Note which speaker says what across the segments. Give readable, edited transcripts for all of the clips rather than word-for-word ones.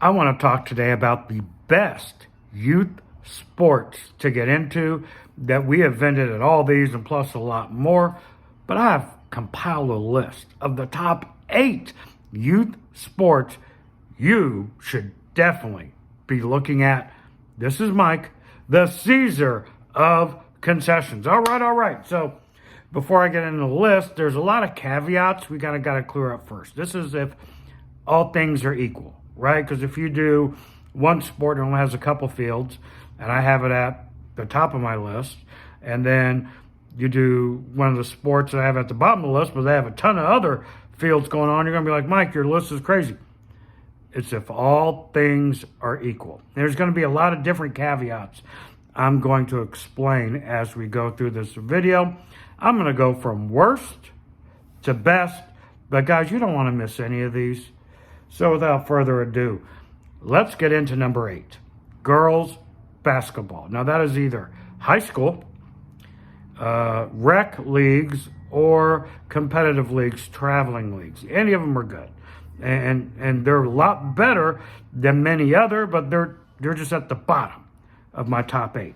Speaker 1: I want to talk today about the best youth sports to get into that we have vended at all these and plus a lot more. But I have compiled a list of the top 8 youth sports you should definitely be looking at. This is Mike, the Caesar of concessions. All right. So before I get into the list, there's a lot of caveats we got to clear up first. This is if all things are equal, right? Because if you do one sport and only has a couple fields, and I have it at the top of my list, and then you do one of the sports that I have at the bottom of the list, but they have a ton of other fields going on, you're going to be like, Mike, your list is crazy. It's if all things are equal. There's going to be a lot of different caveats I'm going to explain as we go through this video. I'm going to go from worst to best, but guys, you don't want to miss any of these. So without further ado, let's get into number 8, girls basketball. Now that is either high school, rec leagues, or competitive leagues, traveling leagues. Any of them are good. And they're a lot better than many other, but they're just at the bottom of my top 8.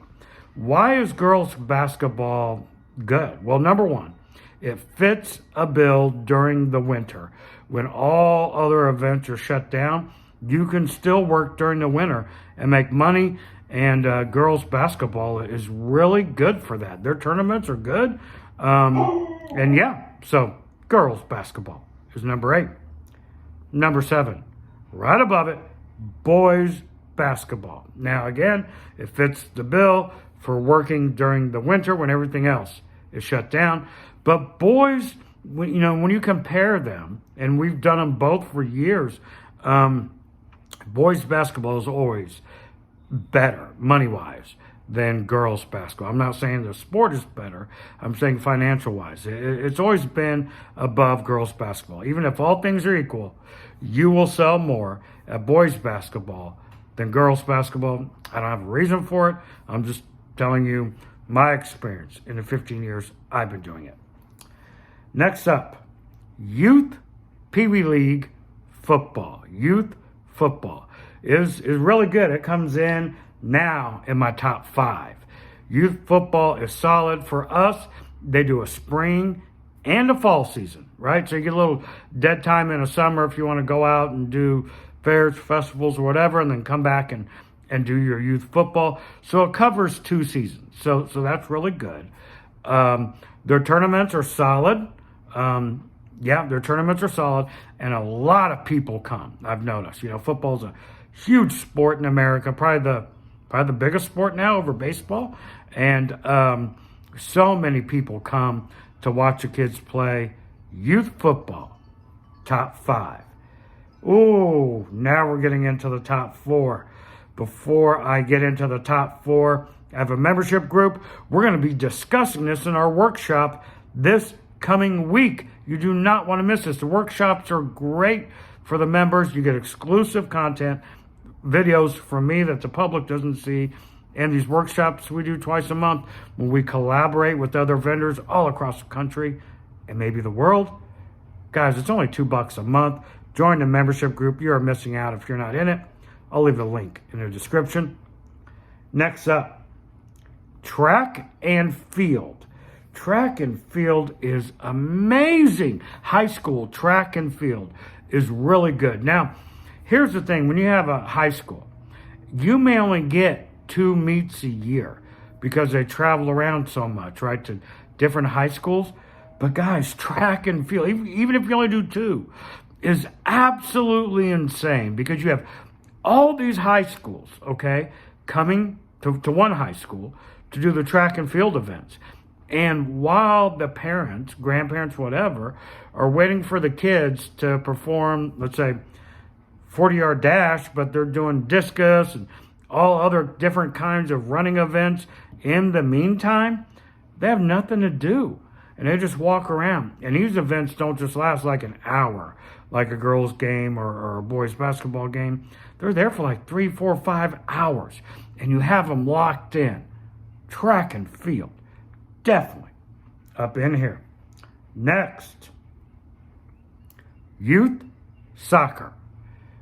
Speaker 1: Why is girls basketball good? Well, number 1, it fits a bill during the winter. When all other events are shut down, you can still work during the winter and make money, and girls basketball is really good for that. Their tournaments are good. And yeah, so girls basketball is number 8. Number 7, right above it, boys basketball. Now again, it fits the bill for working during the winter when everything else is shut down. But boys, when you compare them, and we've done them both for years, boys basketball is always better money-wise than girls basketball. I'm not saying the sport is better. I'm saying financial-wise. It's always been above girls basketball. Even if all things are equal, you will sell more at boys basketball than girls basketball. I don't have a reason for it. I'm just telling you my experience in the 15 years I've been doing it. Next up, youth Pee Wee League football. Youth football is really good. It comes in now in my top 5. Youth football is solid for us. They do a spring and a fall season, right? So you get a little dead time in the summer if you want to go out and do fairs, festivals, or whatever, and then come back and do your youth football. So it covers 2 seasons. So that's really good. Their tournaments are solid. Their tournaments are solid, and a lot of people come. I've noticed. Football's a huge sport in America, probably the biggest sport now over baseball, and so many people come to watch the kids play youth football. Top 5. Ooh, now we're getting into the top 4. Before I get into the top 4, I have a membership group. We're going to be discussing this in our workshop this coming week. You do not want to miss this. The workshops are great for the members. You get exclusive content, videos from me that the public doesn't see, and these workshops we do twice a month when we collaborate with other vendors all across the country and maybe the world. Guys, it's only $2 a month. Join the membership group. You are missing out if you're not in it. I'll leave a link in the description. Next up, track and field. Track and field is amazing. High school track and field is really good. Now, here's the thing. When you have a high school, you may only get 2 meets a year because they travel around so much, right, to different high schools. But guys, track and field, even if you only do 2, is absolutely insane because you have all these high schools, okay, coming to one high school to do the track and field events. And while the parents, grandparents, whatever, are waiting for the kids to perform, let's say, 40-yard dash, but they're doing discus and all other different kinds of running events in the meantime, they have nothing to do. And they just walk around. And these events don't just last like an hour, like a girls' game or a boys' basketball game. They're there for like 3, 4, 5 hours. And you have them locked in. Track and field. Definitely up in here. Next, youth soccer.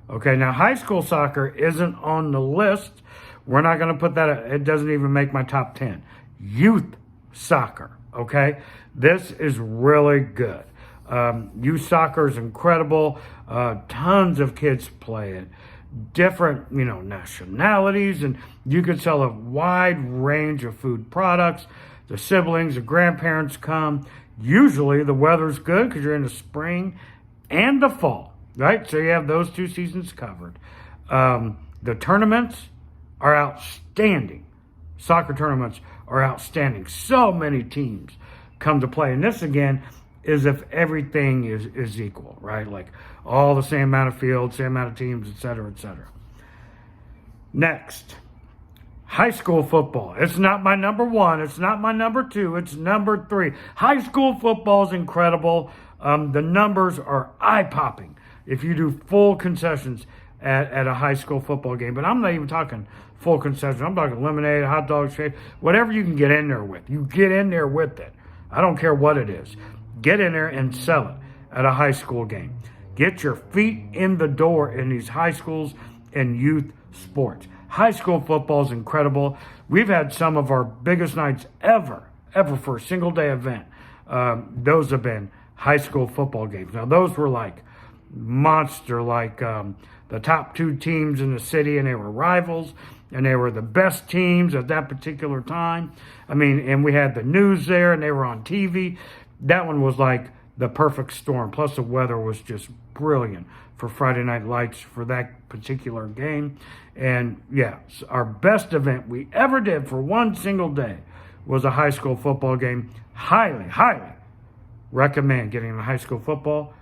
Speaker 1: Okay, now high school soccer isn't on the list. We're not going to put that, it doesn't even make my top 10. Youth soccer, okay? This is really good. Youth soccer is incredible. Tons of kids play it. Different, nationalities, and you could sell a wide range of food products. The siblings, the grandparents come. Usually the weather's good because you're in the spring and the fall, right? So you have those 2 seasons covered. The tournaments are outstanding. Soccer tournaments are outstanding. So many teams come to play. And this, again, is if everything is equal, right? Like all the same amount of fields, same amount of teams, et cetera, et cetera. Next, high school football. It's not my number 1. It's not my number 2. It's number 3. High school football is incredible. The numbers are eye-popping if you do full concessions at a high school football game. But I'm not even talking full concessions. I'm talking lemonade, hot dog, shake, whatever you can get in there with. You get in there with it. I don't care what it is. Get in there and sell it at a high school game. Get your feet in the door in these high schools and youth sports. High school football is incredible. We've had some of our biggest nights ever for a single day event. Those have been high school football games. Now, those were like monster, like the top 2 teams in the city, and they were rivals, and they were the best teams at that particular time. I mean, and we had the news there, and they were on TV. That one was like the perfect storm. Plus, the weather was just brilliant for Friday Night Lights for that particular game. And yeah, our best event we ever did for one single day was a high school football game. Highly, highly recommend getting into high school football.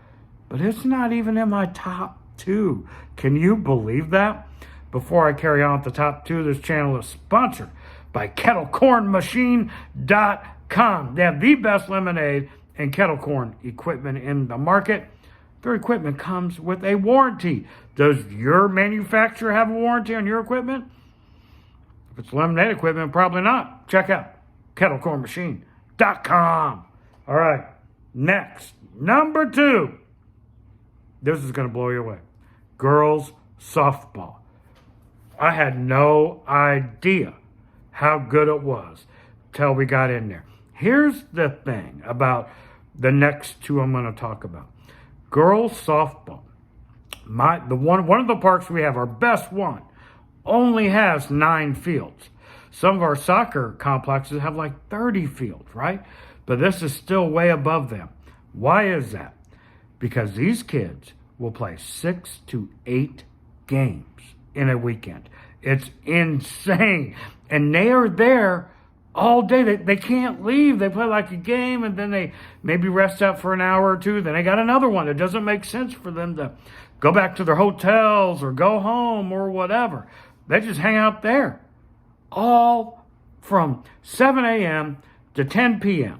Speaker 1: But it's not even in my top 2. Can you believe that? Before I carry on with the top 2, this channel is sponsored by kettlecornmachine.com. They have the best lemonade and kettle corn equipment in the market. Their equipment comes with a warranty. Does your manufacturer have a warranty on your equipment? If it's lemonade equipment, probably not. Check out kettlecornmachine.com. All right, next, number 2. This is going to blow you away. Girls softball. I had no idea how good it was till we got in there. Here's the thing about the next 2 I'm going to talk about. Girls softball. One of the parks we have, our best one, only has 9 fields. Some of our soccer complexes have like 30 fields, right? But this is still way above them. Why is that? Because these kids will play 6 to 8 games in a weekend. It's insane. And they are there all day. They can't leave. They play like a game, and then they maybe rest out for an hour or 2. Then they got another one. It doesn't make sense for them to go back to their hotels or go home or whatever. They just hang out there all from 7 a.m. to 10 p.m.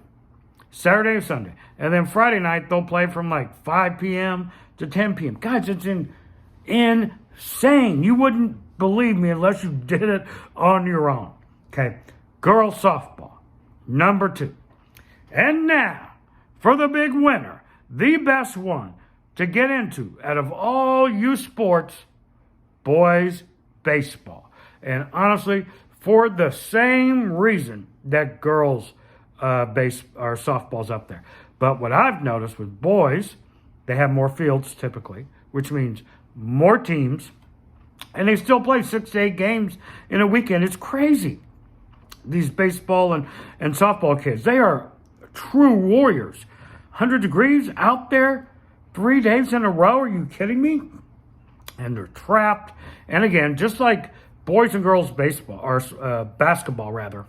Speaker 1: Saturday and Sunday. And then Friday night, they'll play from like 5 p.m. to 10 p.m. Guys, it's insane. You wouldn't believe me unless you did it on your own. Okay, girls softball, number 2. And now, for the big winner, the best one to get into out of all youth sports, boys baseball. And honestly, for the same reason that girls softball's up there. But what I've noticed with boys, they have more fields typically, which means more teams, and they still play 6 to 8 games in a weekend. It's crazy. These baseball and softball kids, they are true warriors. 100 degrees out there 3 days in a row. Are you kidding me? And they're trapped. And again, just like boys and girls baseball, or basketball rather,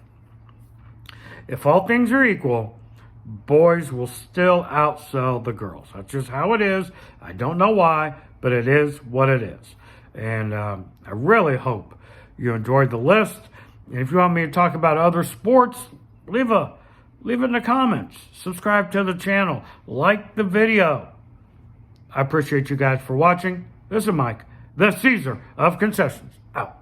Speaker 1: if all things are equal, boys will still outsell the girls. That's just how it is. I don't know why, but it is what it is. And I really hope you enjoyed the list. And if you want me to talk about other sports, leave it in the comments. Subscribe to the channel. Like the video. I appreciate you guys for watching. This is Mike, the Caesar of Concessions, out.